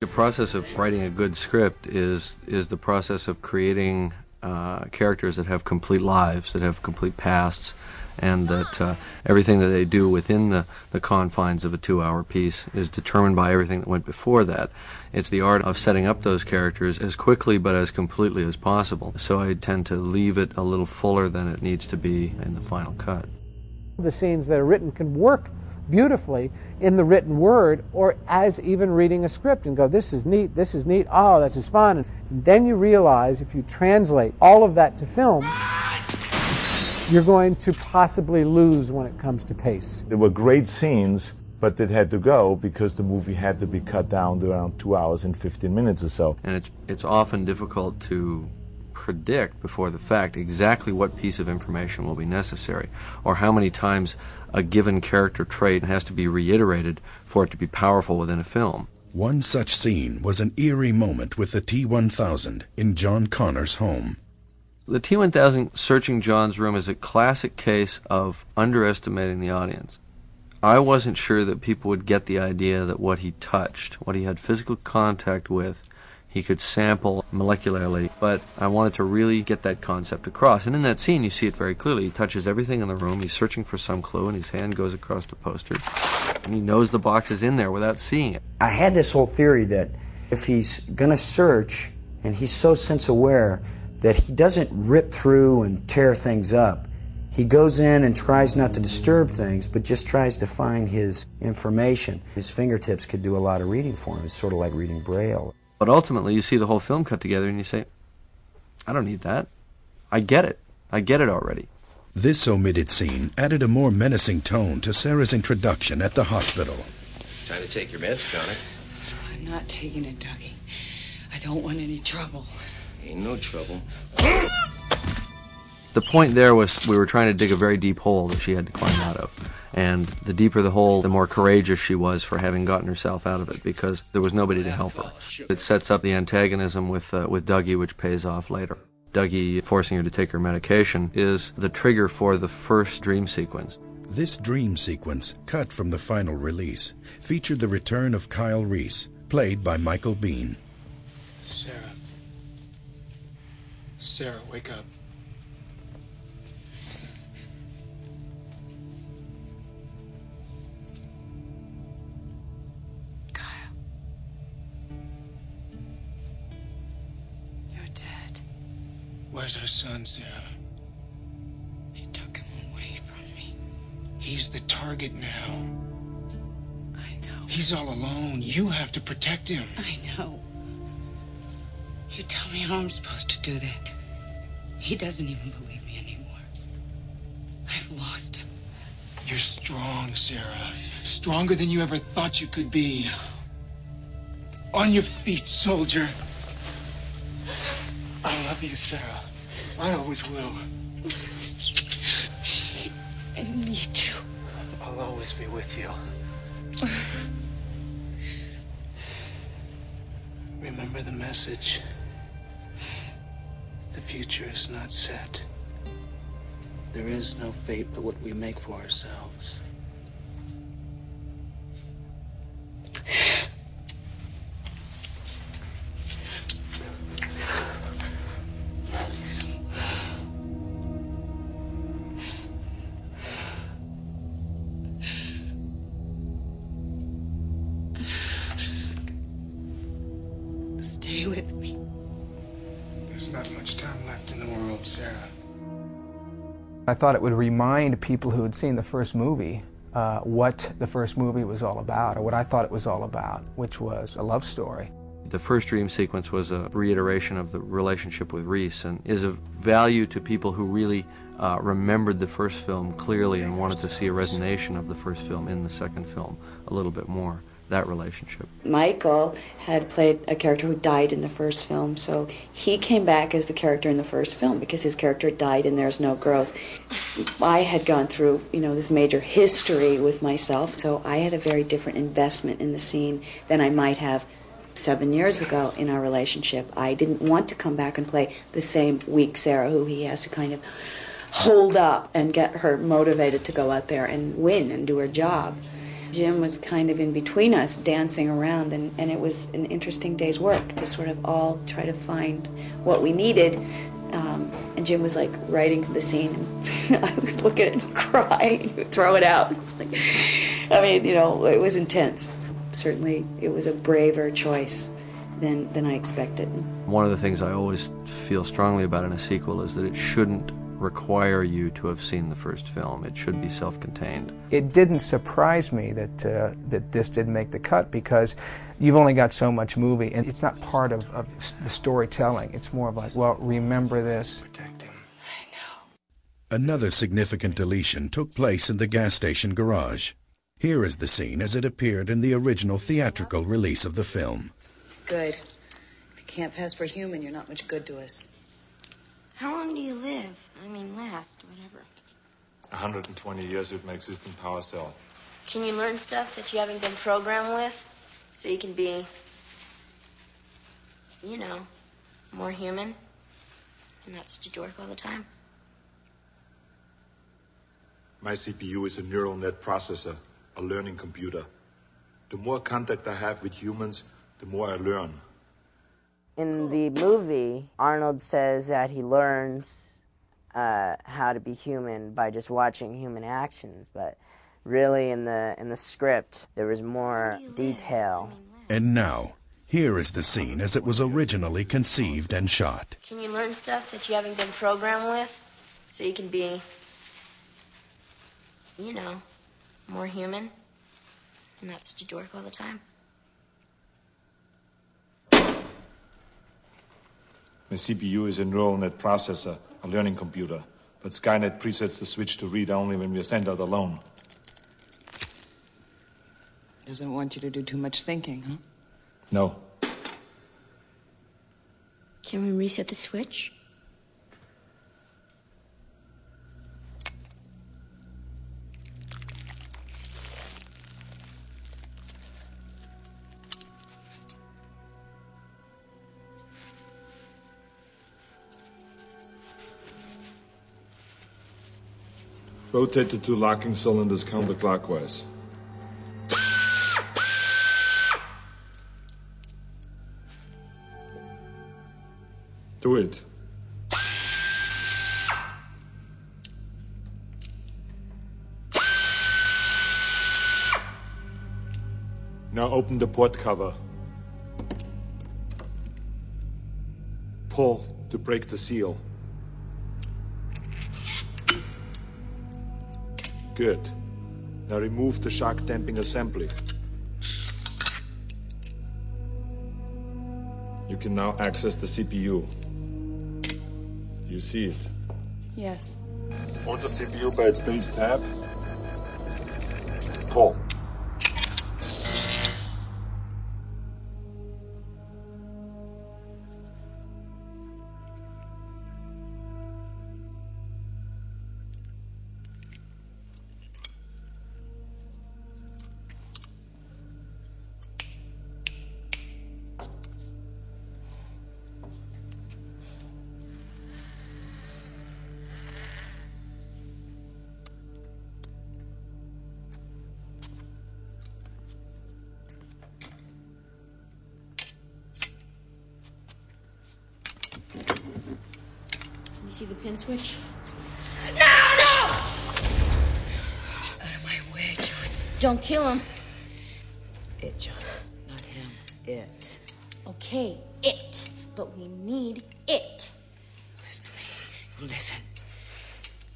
The process of writing a good script is the process of creating characters that have complete lives, that have complete pasts, and that everything that they do within the confines of a 2-hour piece is determined by everything that went before that. It's the art of setting up those characters as quickly but as completely as possible. So I tend to leave it a little fuller than it needs to be in the final cut. The scenes that are written can work beautifully in the written word, or as even reading a script and go, this is neat, oh, this is fun. And then you realize if you translate all of that to film, you're going to possibly lose when it comes to pace. There were great scenes, but it had to go because the movie had to be cut down to around 2 hours and 15 minutes or so. And it's often difficult to predict before the fact exactly what piece of information will be necessary, or how many times a given character trait has to be reiterated for it to be powerful within a film. One such scene was an eerie moment with the T-1000 in John Connor's home. The T-1000 searching John's room is a classic case of underestimating the audience. I wasn't sure that people would get the idea that what he touched, what he had physical contact with, he could sample molecularly, but I wanted to really get that concept across. And in that scene, you see it very clearly. He touches everything in the room, he's searching for some clue, and his hand goes across the poster, and he knows the box is in there without seeing it. I had this whole theory that if he's going to search, and he's so sense-aware, that he doesn't rip through and tear things up. He goes in and tries not to disturb things, but just tries to find his information. His fingertips could do a lot of reading for him. It's sort of like reading Braille. But ultimately, you see the whole film cut together and you say, I don't need that. I get it. I get it already. This omitted scene added a more menacing tone to Sarah's introduction at the hospital. Time to take your meds, Connor. I'm not taking it, Dougie. I don't want any trouble. Ain't no trouble. The point there was we were trying to dig a very deep hole that she had to climb out of. And the deeper the hole, the more courageous she was for having gotten herself out of it, because there was nobody to help her. It sets up the antagonism with Dougie, which pays off later. Dougie forcing her to take her medication is the trigger for the first dream sequence. This dream sequence, cut from the final release, featured the return of Kyle Reese, played by Michael Biehn. Sarah, wake up. Where's our son, Sarah? He took him away from me. He's the target now. I know. He's all alone. You have to protect him. I know. You tell me how I'm supposed to do that. He doesn't even believe me anymore. I've lost him. You're strong, Sarah. Stronger than you ever thought you could be. On your feet, soldier. I love you, Sarah. I always will. I need you. I'll always be with you. Remember the message. The future is not set. There is no fate but what we make for ourselves. Stay with me. There's not much time left in the world, Sarah. I thought it would remind people who had seen the first movie what the first movie was all about, or what I thought it was all about, which was a love story. The first dream sequence was a reiteration of the relationship with Reese, and is of value to people who really remembered the first film clearly and wanted to see a resonation of the first film in the second film a little bit more, that relationship. Michael had played a character who died in the first film, so he came back as the character in the first film because his character died and there's no growth. I had gone through, this major history with myself, so I had a very different investment in the scene than I might have 7 years ago in our relationship. I didn't want to come back and play the same weak Sarah who he has to kind of hold up and get her motivated to go out there and win and do her job. Jim was kind of in between us, dancing around, and it was an interesting day's work to sort of all try to find what we needed. And Jim was like writing the scene, and I would look at it and cry, and throw it out. Like, I mean, you know, it was intense. Certainly, it was a braver choice than I expected. One of the things I always feel strongly about in a sequel is that it shouldn't require you to have seen the first film. It should be self-contained. It didn't surprise me that that this didn't make the cut, because you've only got so much movie, and it's not part of the storytelling. It's more of like, well, remember this. Protect him. I know. Another significant deletion took place in the gas station garage. Here is the scene as it appeared in the original theatrical release of the film. Good. If you can't pass for human, you're not much good to us. How long do you live? I mean, last, whatever. 120 years with my existing power cell. Can you learn stuff that you haven't been programmed with? So you can be, you know, more human? And not such a dork all the time? My CPU is a neural net processor, a learning computer. The more contact I have with humans, the more I learn. In the movie, Arnold says that he learns how to be human by just watching human actions, but really in the script there was more detail. And now, here is the scene as it was originally conceived and shot. Can you learn stuff that you haven't been programmed with? So you can be, you know, more human? And not such a dork all the time? My CPU is a neural net processor, a learning computer. But Skynet presets the switch to read only when we are sent out alone. Doesn't want you to do too much thinking, huh? No. Can we reset the switch? Rotate the two locking cylinders counterclockwise. Do it. Now open the port cover. Pull to break the seal. Good. Now remove the shock damping assembly. You can now access the CPU. Do you see it? Yes. Hold the CPU by its base tab. Pull. See the pin switch? No! Out of my way, John. Don't kill him. It, John. Not him. It. Okay, it. But we need it. Listen to me. Listen.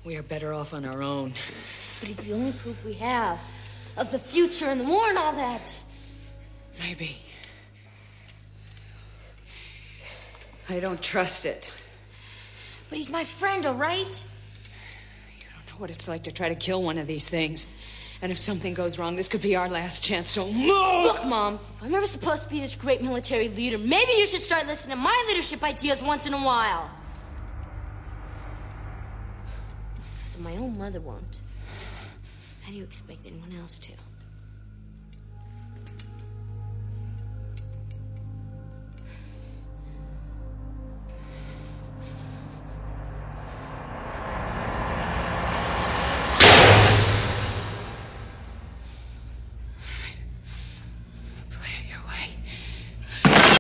We are better off on our own. But he's the only proof we have of the future and the war and all that. Maybe. I don't trust it. But he's my friend, all right? You don't know what it's like to try to kill one of these things. And if something goes wrong, this could be our last chance, so move! Look, Mom, if I'm ever supposed to be this great military leader, maybe you should start listening to my leadership ideas once in a while. Because my own mother won't. How do you expect anyone else to?